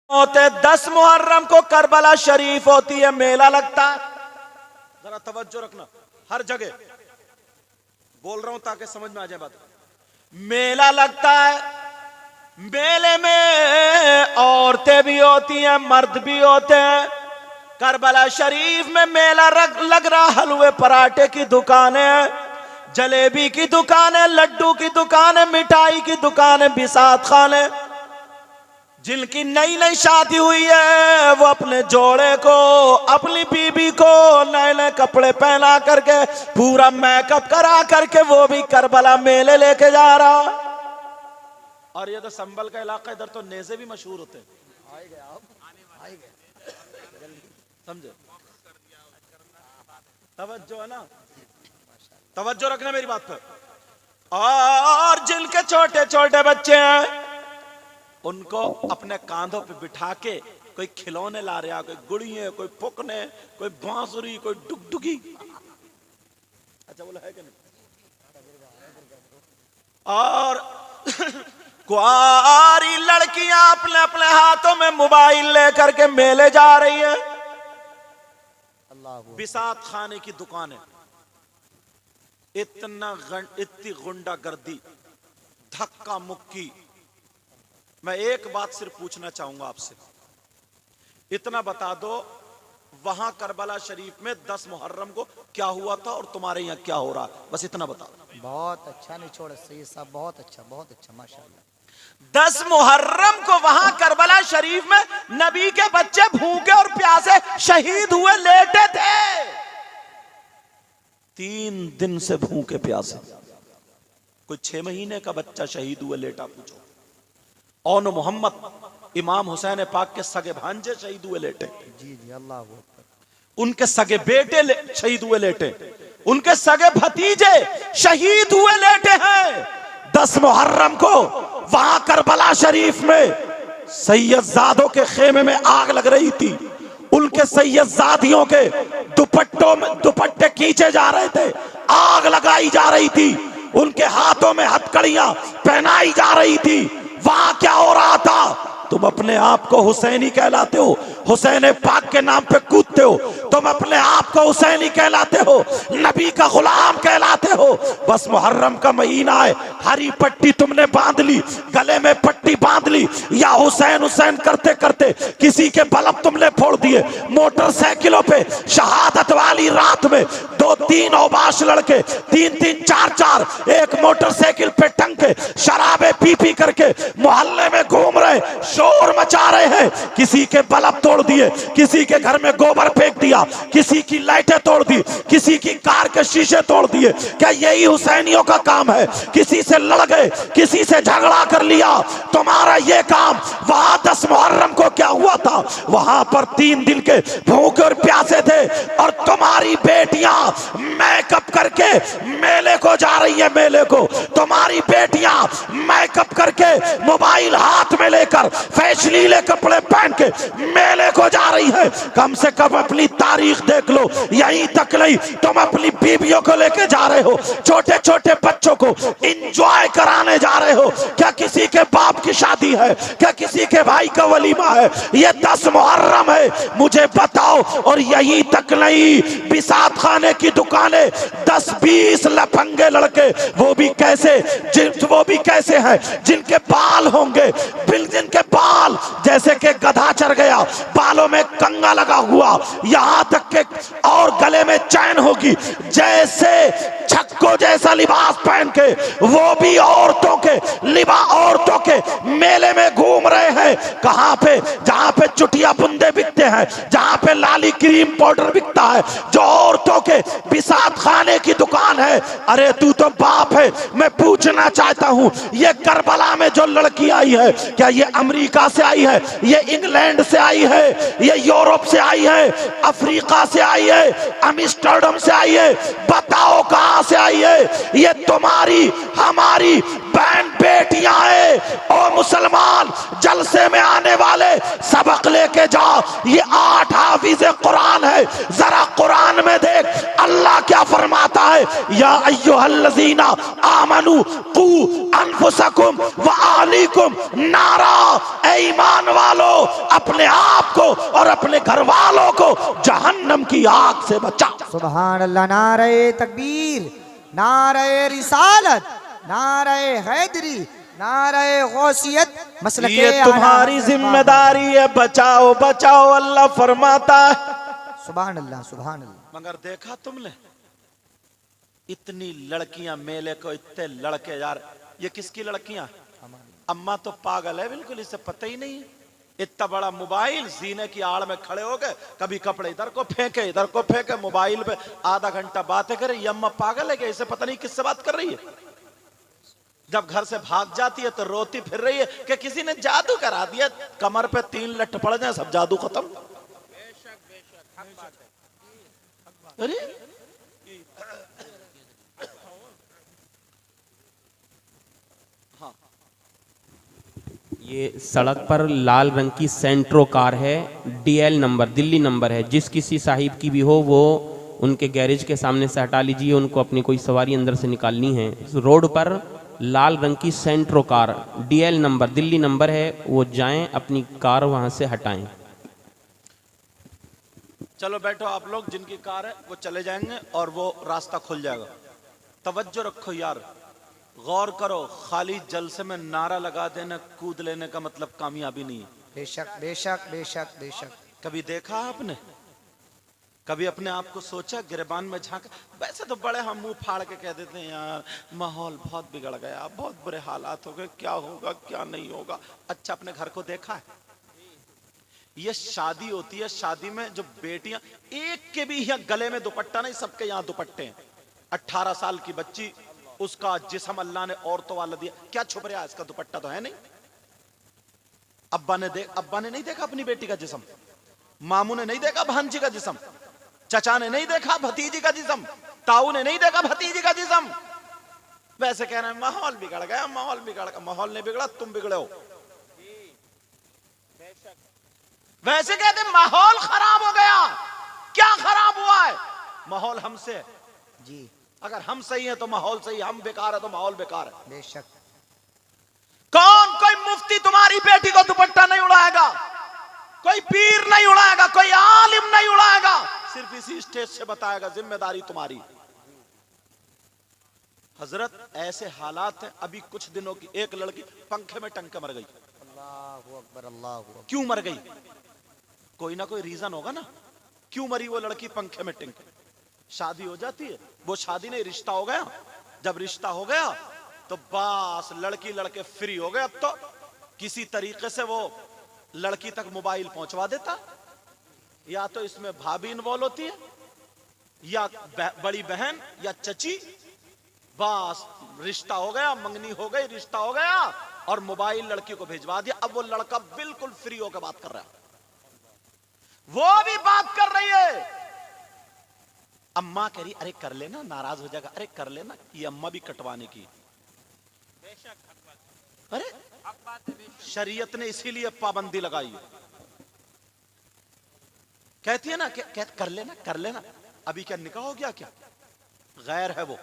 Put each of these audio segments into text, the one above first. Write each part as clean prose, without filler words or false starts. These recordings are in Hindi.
होते 10 मुहर्रम को करबला शरीफ होती है, मेला लगता है। जरा तवज्जो रखना, हर जगह बोल रहा हूं ताकि समझ में आ जाए बात। मेला लगता है, मेले में औरतें भी होती हैं, मर्द भी होते हैं। करबला शरीफ में मेला लग रहा, हलवे पराठे की दुकानें, जलेबी की दुकानें, लड्डू की दुकानें, मिठाई की दुकानें, बिसात खाने। जिनकी नई नई शादी हुई है वो अपने जोड़े को, अपनी बीबी को नए नए कपड़े पहना करके, पूरा मेकअप करा करके वो भी करबला मेले लेके जा रहा। और ये तो संभल का इलाका, इधर तो नेज़े भी मशहूर होते हैं। समझे? तवज्जो है ना, तवज्जो रखना मेरी बात पर। और जिनके छोटे छोटे बच्चे हैं उनको अपने कांधों पे बिठा के कोई खिलौने ला रहा, कोई गुड़ियां, कोई फुकने, कोई बांसुरी, कोई डुगडुगी। अच्छा बोला है कि नहीं? और कुआरी लड़कियां अपने अपने हाथों में मोबाइल लेकर के मेले जा रही है। बिसात खाने की दुकानें, इतनी गुंडागर्दी, धक्का मुक्की। मैं एक बात सिर्फ पूछना चाहूंगा आपसे, इतना बता दो, वहां करबला शरीफ में 10 मुहर्रम को क्या हुआ था और तुम्हारे यहाँ क्या हो रहा है, बस इतना बता दो। बहुत अच्छा निचोड़ सही साहब, बहुत अच्छा माशाल्लाह। 10 मुहर्रम को वहां करबला शरीफ में नबी के बच्चे भूखे और प्यासे शहीद हुए, लेटे थे 3 दिन से भूखे प्यासे। कोई 6 महीने का बच्चा शहीद हुए लेटा, पूछो। और मोहम्मद इमाम हुसैन पाक के सगे भांजे शहीद हुए लेटे। जी जी, अल्लाह अकबर। उनके सगे बेटे शहीद हुए लेटे, उनके सगे भतीजे शहीद हुए लेटे हैं। 10 मुहर्रम को वहां करबला शरीफ में सैयदजादों के खेमे में आग लग रही थी। उनके सैयदजादियों के दुपट्टों में दुपट्टे खींचे जा रहे थे, आग लगाई जा रही थी। उनके हाथों में हथकड़ियां पहनाई जा रही थी। वहां क्या हो रहा था? तुम अपने आप को हुसैनी कहलाते हो, हुसैन पाक के नाम पे कूदते हो, तुम अपने आप को हुसैनी कहलाते हो, नबी का गुलाम कहलाते हो। बस मुहर्रम का महीना है, हरी पट्टी तुमने बांध ली, गले में पट्टी बांध ली, या हुसैन हुसैन करते करते किसी के बल्ब तुमने फोड़ दिए। मोटरसाइकिलों पे शहादत वाली रात में 2-3 औबाश लड़के, 3-3, 4-4 एक मोटरसाइकिल पे टंग के शराबे पी करके मोहल्ले में घूम रहे, शोर मचा रहे हैं। किसी के बल्ब तोड़ दिए, किसी के घर में गोबर फेंक दिया, किसी की लाइटें तोड़ दी, किसी की कार के शीशे तोड़ दिए। क्या यही हुसैनियों का काम है? किसी से लड़ गए, किसी से झगड़ा कर लिया, तुम्हारा ये काम। वहां 10 मुहर्रम को क्या हुआ था? वहां पर 3 दिन के भूखे और प्यासे थे, और तुम्हारी बेटियां मेकअप करके मेले को जा रही है। मेले को तुम्हारी बेटियां मेकअप करके मोबाइल हाथ में लेकर फैशनीले कपड़े पहन के मेले को जा रही है। कम से कम अपनी तारीख देख लो, यहीं तक नहीं, तुम अपनी बीवियों को लेके जा रहे हो, छोटे छोटे बच्चों को एंजॉय कराने जा रहे हो। क्या किसी के बाप की शादी है? क्या किसी के भाई का वलीमा है? ये 10 मुहर्रम है, मुझे बताओ। और यहीं तक नहीं, बिसात खाने की दुकानें, 10-20 लफंगे लड़के, वो भी कैसे हैं जिनके बाल होंगे, जिनके बाल जैसे कि गधा चढ़ गया, बालों में कंगा लगा हुआ, यहां तक के, और गले में चैन होगी, जैसे छक्को जैसा लिबास पहन के वो भी औरतों के मेले में घूम रहे हैं। कहां पे? जहां पे चुटिया बुंदे बिकते हैं, जहां पे लाली क्रीम पाउडर बिकता है, जो औरतों के बिसात खाने की दुकान है। अरे तू तो बाप है, मैं पूछना चाहता हूं, ये करबला में जो लड़की आई है, क्या ये अमेरिका से आई है, ये इंग्लैंड से आई है, ये यूरोप से आई है, अफ्रीका से आई है, एम्स्टर्डम से आई है? बताओ कहां से आई है? ये तुम्हारी हमारी बहन बेटियां हैं। ओ मुसलमान, जलसे में आने वाले, सबक सबक लेके जाओ। ये 8 हाफिज कुरान है। जरा कुरान में देख अल्लाह क्या फरमाता है, या अय्युहल्लज़ीना आमनू कू अनफुसकुम व अहलीकुम नारा, ऐ ईमान वालो अपने आप को और अपने घर वालों को जहन्नम की आग से बचाओ। सुभान अल्लाह। नारे तकबीर, नारे रिसालत, नारे हैदरी, नारे गौसियत, मसलके ये तुम्हारी जिम्मेदारी है, बचाओ बचाओ अल्लाह फरमाता है। सुभान अल्लाह, सुभान अल्लाह। मगर देखा तुमने इतनी लड़कियां मेले को, इतने लड़के यार, ये किसकी लड़कियां? अम्मा तो पागल है बिल्कुल, इसे पता ही नहीं है। इतना बड़ा मोबाइल जीने की आड़ में खड़े हो गए, कभी कपड़े इधर को फेंके इधर को फेंके, मोबाइल पे आधा घंटा बातें करे। ये अम्मा पागल है क्या? इसे पता नहीं किससे बात कर रही है। जब घर से भाग जाती है तो रोती फिर रही है कि किसी ने जादू करा दिया, कमर पे 3 लठ पड़ जाए सब जादू खत्म। अरे हाँ, ये सड़क पर लाल रंग की सेंट्रो कार है, DL नंबर, दिल्ली नंबर है। जिस किसी साहिब की भी हो वो उनके गैरेज के सामने से हटा लीजिए, उनको अपनी कोई सवारी अंदर से निकालनी है। रोड पर लाल रंग की Santro car, DL number, Delhi number है, वो जाएं अपनी कार वहां से हटाएं। चलो बैठो आप लोग, जिनकी कार है वो चले जाएंगे और वो रास्ता खुल जाएगा। तवज्जो रखो यार, गौर करो, खाली जलसे में नारा लगा देना, कूद लेने का मतलब कामयाबी नहीं है। बेशक बेशक बेशक बेशक। कभी देखा आपने, कभी अपने आप को सोचा, गिरबान में झांका? वैसे तो बड़े हम मुंह फाड़ के कह देते हैं यार माहौल बहुत बिगड़ गया, बहुत बुरे हालात हो गए, क्या होगा क्या नहीं होगा। अच्छा अपने घर को देखा है? ये शादी होती है, शादी में जो बेटियां, एक के भी यहाँ गले में दुपट्टा नहीं, सबके यहाँ दुपट्टे हैं। 18 साल की बच्ची, उसका जिस्म अल्लाह ने औरतों वाला दिया, क्या छुप रहा है? इसका दुपट्टा तो है नहीं। अब्बा ने नहीं देखा अपनी बेटी का जिस्म, मामू ने नहीं देखा भांजी का जिस्म, चचा ने नहीं देखा भतीजी का जिस्म, ताऊ ने नहीं देखा भतीजी का जिस्म। वैसे कह रहे हैं माहौल बिगड़ गया, माहौल बिगड़ गया। माहौल नहीं बिगड़ा, तुम बिगड़े हो। वैसे कहते माहौल खराब हो गया। क्या खराब हुआ है? माहौल हमसे है जी। अगर हम सही हैं तो माहौल सही, हम बेकार है तो माहौल बेकार है। बेशक। कोई मुफ्ती तुम्हारी बेटी को दुपट्टा नहीं उड़ाएगा, कोई पीर नहीं उड़ाएगा, कोई आलिम नहीं उड़ाएगा, सिर्फ इसी स्टेज से बताएगा जिम्मेदारी तुम्हारी। हजरत ऐसे हालात हैं, अभी कुछ दिनों की एक लड़की पंखे में टंग के मर गई। अल्लाहु अकबर, अल्लाहु अकबर। क्यों मर गई? कोई ना कोई रीजन होगा ना, क्यों मरी वो लड़की पंखे में टिंक? शादी हो जाती है, वो शादी नहीं रिश्ता हो गया। जब रिश्ता हो गया तो बस लड़की लड़के फ्री हो गए। अब तो किसी तरीके से वो लड़की तक मोबाइल पहुंचवा देता, या तो इसमें भाभी इन्वॉल्व होती है या बड़ी बहन या चची। बस रिश्ता हो गया, मंगनी हो गई, रिश्ता हो गया और मोबाइल लड़की को भिजवा दिया। अब वो लड़का बिल्कुल फ्री होकर बात कर रहा है, वो भी बात कर रही है। अम्मा कह रही अरे कर लेना, नाराज हो जाएगा, अरे कर लेना। ये अम्मा भी कटवाने की। अरे शरीयत ने इसीलिए पाबंदी लगाई, कहती है ना कर लेना कर लेना। अभी क्या निकाह हो गया क्या? गैर है वो।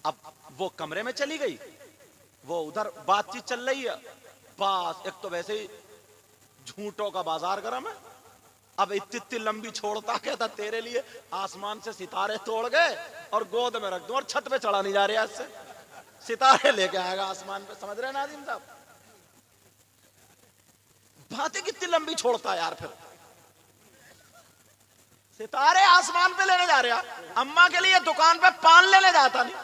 अब वो कमरे में चली गई, वो उधर बातचीत चल रही है। बस एक तो वैसे ही झूठों का बाजार गरम है। अब इतनी लंबी छोड़ता, कहता तेरे लिए आसमान से सितारे तोड़ गए और गोद में रख दूं और छत पे चढ़ा नहीं जा रहा, इससे सितारे लेके आएगा आसमान पे। समझ रहे नाज़िम साहब? बातें कितनी लंबी छोड़ता है यार। फिर सितारे आसमान पे लेने जा रहा, अम्मा के लिए दुकान पे पान लेने जाता नहीं।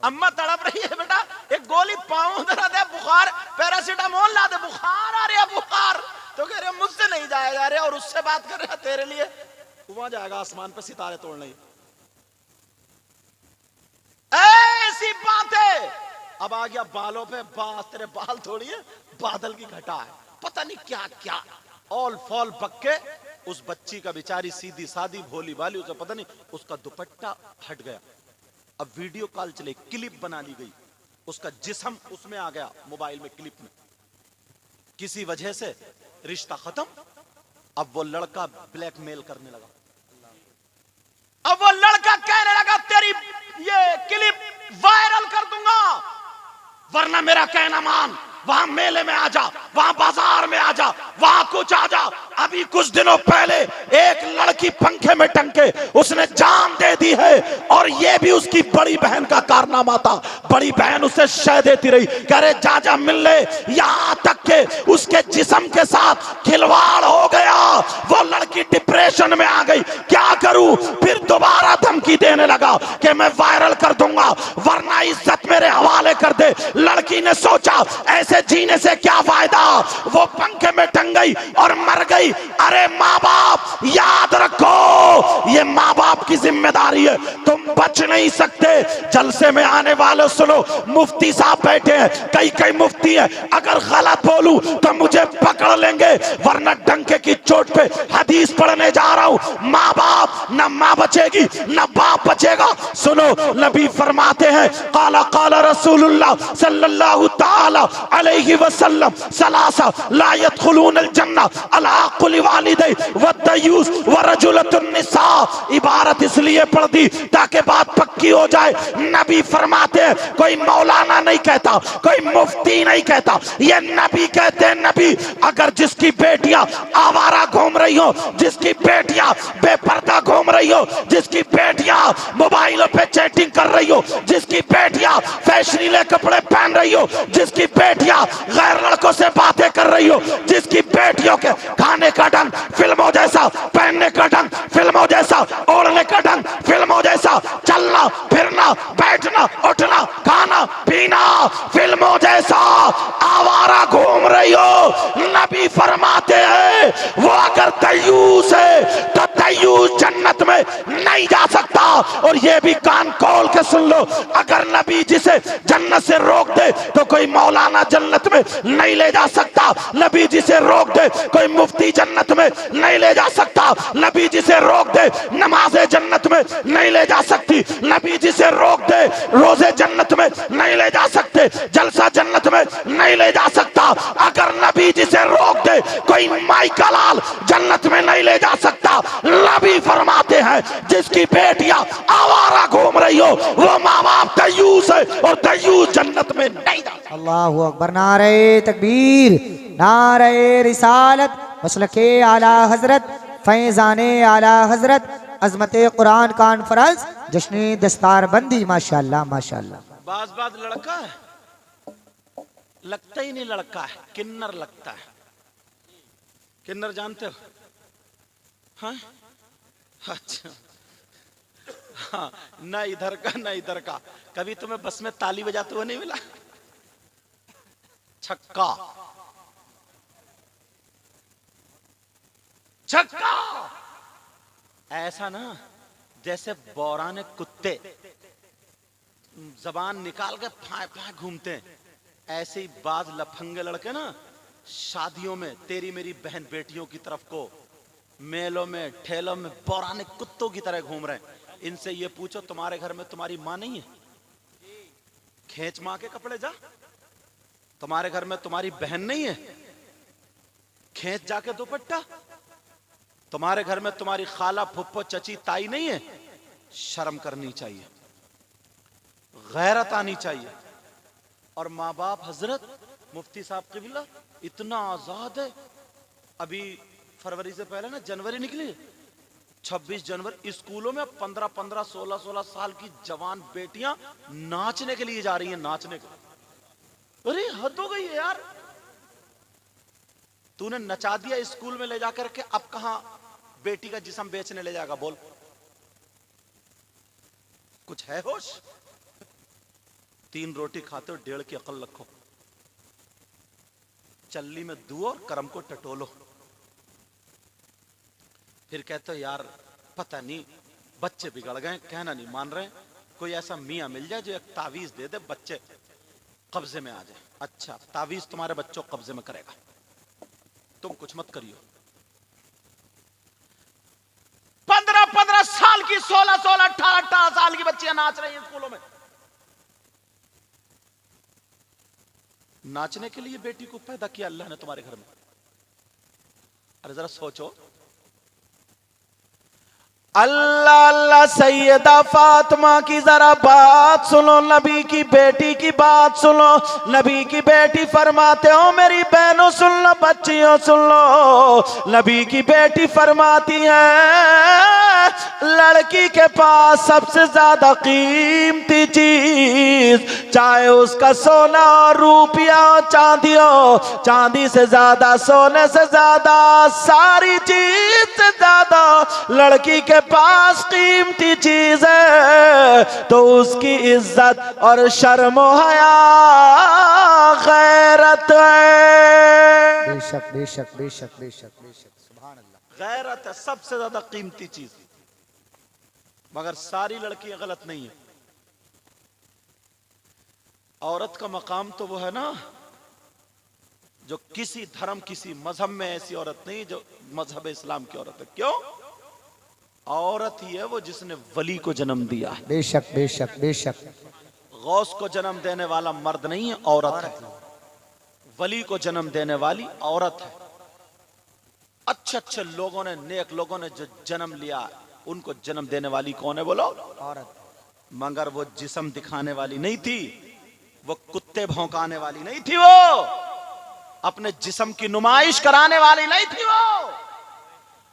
अम्मा तड़प रही है, बेटा एक गोली पाऊं दे, बुखार, पैरासीटामोल ला दे, बुखार आ रहा बुखार। तो कह रहे मुझसे नहीं जाया जा रहा, और उससे बात कर रहा तेरे लिए। वहां जाएगा आसमान पे सितारे तोड़ने। ऐसी बातें। अब आ गया बालों पे, बास तेरे बाल थोड़ी है, बादल की घटा है, पता नहीं क्या क्या ऑल फॉल बक्के। उस बच्ची का बेचारी सीधी सादी भोली भाली, उसे पता नहीं उसका दुपट्टा हट गया। अब वीडियो कॉल चले, क्लिप बना ली गई, उसका जिस्म उसमें आ गया मोबाइल में, क्लिप में। किसी वजह से रिश्ता खत्म। अब वो लड़का ब्लैकमेल करने लगा। अब वो लड़का कहने लगा तेरी ये क्लिप वायरल कर दूंगा, वरना मेरा कहना मान, वहां मेले में आ जा, वहां बाजार में आ जा, वहां कुछ आ जा। अभी कुछ दिनों पहले एक लड़की पंखे में टंग के उसने जान दे दी है, और ये भी उसकी बड़ी बहन का कारनामा था। बड़ी बहन उसे शय देती रही, कह रहे जा जा मिल ले, यहां तक के उसके जिस्म के साथ खिलवाड़ हो गया। वो लड़की डिप्रेशन में आ गई, क्या करूं? फिर दोबारा धमकी देने लगा कि मैं वायरल कर दूंगा, वरना इज्जत मेरे हवाले कर दे। लड़की ने सोचा ऐसे जीने से क्या फायदा, वो पंखे में टंग गई और मर गई। अरे माँ बाप याद रखो, ये माँ बाप की जिम्मेदारी है, तुम बच नहीं सकते। जलसे में आने वाले सुनो, मुफ्ती साहब बैठे हैं, कई कई मुफ्ती हैं, अगर गलत बोलूं तो मुझे पकड़ लेंगे, वरना डंके की चोट पे हदीस पढ़ने जा रहा हूं। माँ बाप, न माँ बचेगी न बाप बचेगा। सुनो, नबी फरमाते हैं काला काला रसूलुल्लाह सल्लल्लाहु ताला अलैहि वसल्लम सलासा ला यदखुलूनल जन्नह अल-आक़िल वालिदै वद्दयूस वरजुलतुन निसा। इबारत इसलिए पढ़ दी ताकि बात पक्की हो जाए। नबी फरमाते हैं, कोई मौलाना नहीं कहता, कोई मुफ्ती नहीं कहता, ये नबी कहते हैं। नबी, अगर जिसकी बेटियां आवारा घूम रही हो, जिसकी बेटियां बेपर्दा घूम रही हो, जिसकी बेटियां मोबाइलों पे चैटिंग कर रही हो, जिसकी बेटियां फैशनीले कपड़े पहन रही हो, जिसकी बेटियां गैर लड़कों से बातें कर रही हो, जिसकी बेटियों के खाने का ढंग फिल्मों जैसा, पहनने का ढंग फिल्मों जैसा, ओढ़ने का ढंग फिल्मों जैसा, चलना फिरना बैठना उठना खाना पीना फिल्मों जैसा, आवारा घूम रही हो, नबी फरमाते हैं वो अगर दयूस है तो दयूस जन्नत में नहीं जा सकता। और ये भी कान खोल के सुन लो, अगर नबी जिसे जन्नत से रोक दे तो कोई मौलाना जन्नत में नहीं ले जा सकता। नबी जिसे रोक दे कोई मुफ्ती जन्नत में नहीं ले जा सकता। नबी जिसे रोक दे नमाज़े जन्नत में नहीं ले जा सकती। नबी जिसे रोक दे रोजे जन्नत में नहीं ले जा सकते, जलसा जन्नत में नहीं ले जा सकता। अगर नबी जिसे रोक दे कोई माई का लाल जन्नत में नहीं ले जा सकता। नबी फरमाते हैं जिसकी बेटियां आवारा घूम रही हो वो माँ बाप दयूस है, और दयूस जन्नत में नहीं जा सकता। अल्लाहु अकबर, नारे तकबीर, नारे रिसालत, मसलके आला हजरत, फैजाने आला हजरत, अजमते कुरान कॉन्फ्रेंस, जश्न दस्तार बंदी। माशाल्लाह माशाल्लाह। बाज लड़का है, लगता ही नहीं लड़का है, किन्नर लगता है। किन्नर जानते हो? हाँ अच्छा, हाँ, न इधर का न इधर का। कभी तुम्हें बस में ताली बजाते हुए नहीं मिला? छक्का छक्का, ऐसा ना जैसे बौराने कुत्ते जबान निकाल के फाय फाय घूमते हैं, ऐसे ही बाज लफंगे लड़के ना शादियों में तेरी मेरी बहन बेटियों की तरफ को मेलों में ठेलों में बौराने कुत्तों की तरह घूम रहे हैं। इनसे ये पूछो तुम्हारे घर में तुम्हारी माँ नहीं है? खींच माँ के कपड़े जा। तुम्हारे घर में तुम्हारी बहन नहीं है? खींच जाके दुपट्टा। तुम्हारे घर में तुम्हारी खाला फुप्पो चची ताई नहीं है? शर्म करनी चाहिए, गैरत आनी चाहिए। और माँ बाप हजरत मुफ्ती साहब क़िबला इतना आजाद है। अभी फरवरी से पहले ना जनवरी निकली, 26 जनवरी, स्कूलों में 15-15, 16-16 साल की जवान बेटियां नाचने के लिए जा रही हैं, नाचने के लिए। अरे हद हो गई है यार, तूने नचा दिया स्कूल में ले जाकर के, अब कहां बेटी का जिस्म बेचने ले जाएगा? बोल, कुछ है होश? 3 रोटी खाते हो, 1.5 की अकल रखो। चल्ली में दुओ और करम को टटोलो। फिर कहते हो यार पता नहीं बच्चे बिगड़ गए, कहना नहीं मान रहे। कोई ऐसा मियां मिल जाए जो एक तावीज दे दे, बच्चे कब्जे में आ जाए। अच्छा, तावीज तुम्हारे बच्चों को कब्जे में करेगा, तुम कुछ मत करियो। 15-15 साल की, 16-16, 18-18 साल की बच्चियां नाच रही हैं स्कूलों में। नाचने के लिए बेटी को पैदा किया अल्लाह ने तुम्हारे घर में? अरे जरा सोचो। अल्लाह अल्लाह सैयदा फातिमा की जरा बात सुनो, नबी की बेटी की बात सुनो। नबी की बेटी फरमाते हो, मेरी बहनों सुन लो, बच्चियों सुन लो। नबी की बेटी फरमाती है, लड़की के पास सबसे ज्यादा कीमती चीज, चाहे उसका सोना और रुपया हो, चांदी हो, चांदी से ज्यादा, सोने से ज्यादा, सारी चीज से ज्यादा लड़की के पास कीमती चीज है तो उसकी इज्जत और शर्म हया गैरत है। बेशक बेशक बेशक बेशक बेशक, सुभान अल्लाह। गैरत है सबसे ज्यादा कीमती चीज। मगर सारी लड़कियां गलत नहीं है। औरत का मकाम तो वो है ना जो किसी धर्म, किसी मजहब में ऐसी औरत नहीं जो मजहब इस्लाम की औरत है। क्यों? औरत ही है वो जिसने वली को जन्म दिया है। बेशक बेशक बेशक। गौस को जन्म देने वाला मर्द नहीं है, औरत है। वली को जन्म देने वाली औरत है। अच्छे अच्छे लोगों ने, नेक लोगों ने जो जन्म लिया, उनको जन्म देने वाली कौन है बोलो? औरत। मगर वो जिस्म दिखाने वाली नहीं थी, वो कुत्ते भौंकाने वाली नहीं थी, वो अपने जिस्म की नुमाइश कराने वाली नहीं थी। वो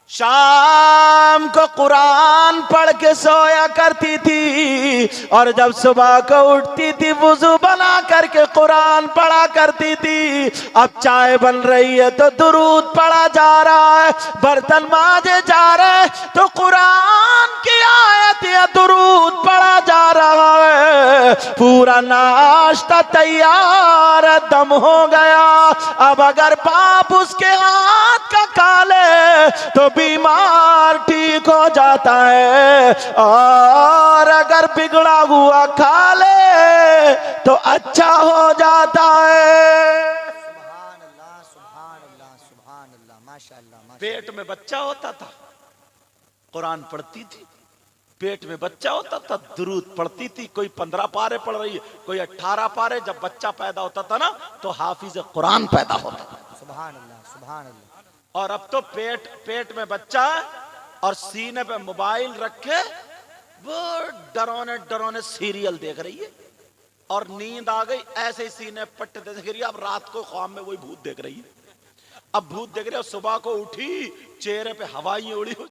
शाम को कुरान पढ़ के सोया करती थी और जब सुबह को उठती थी वुजू बना करके कुरान पढ़ा करती थी। अब चाय बन रही है तो दुरूद पढ़ा जा रहा है, बर्तन माजे जा रहे तो कुरान की आयत या दुरूद पढ़ा जा रहा है। पूरा नाश्ता तैयार, दम हो गया। अब अगर बाप उसके हाथ का काले तो बीमार ठीक हो जाता है, और अगर बिगड़ा हुआ खा ले तो अच्छा हो जाता है। सुभान अल्लाह सुभान अल्लाह सुभान अल्लाह, माशाअल्लाह। पेट में बच्चा होता था, कुरान पढ़ती थी। पेट में बच्चा होता था, दुरूद पढ़ती थी। कोई 15 पारे पढ़ रही है, कोई 18 पारे। जब बच्चा पैदा होता था ना तो हाफिज कुरान पैदा होता था। सुभान अल्लाह सुभान अल्लाह। और अब तो पेट में बच्चा है और सीने पे मोबाइल रखे वो डरोने डरोने सीरियल देख रही है, और नींद आ गई ऐसे ही सीने पट्टे देख रही है। अब रात को ख्वाब में वही भूत देख रही है। अब भूत देख रही है, सुबह को उठी, चेहरे पे हवाएं उड़ी।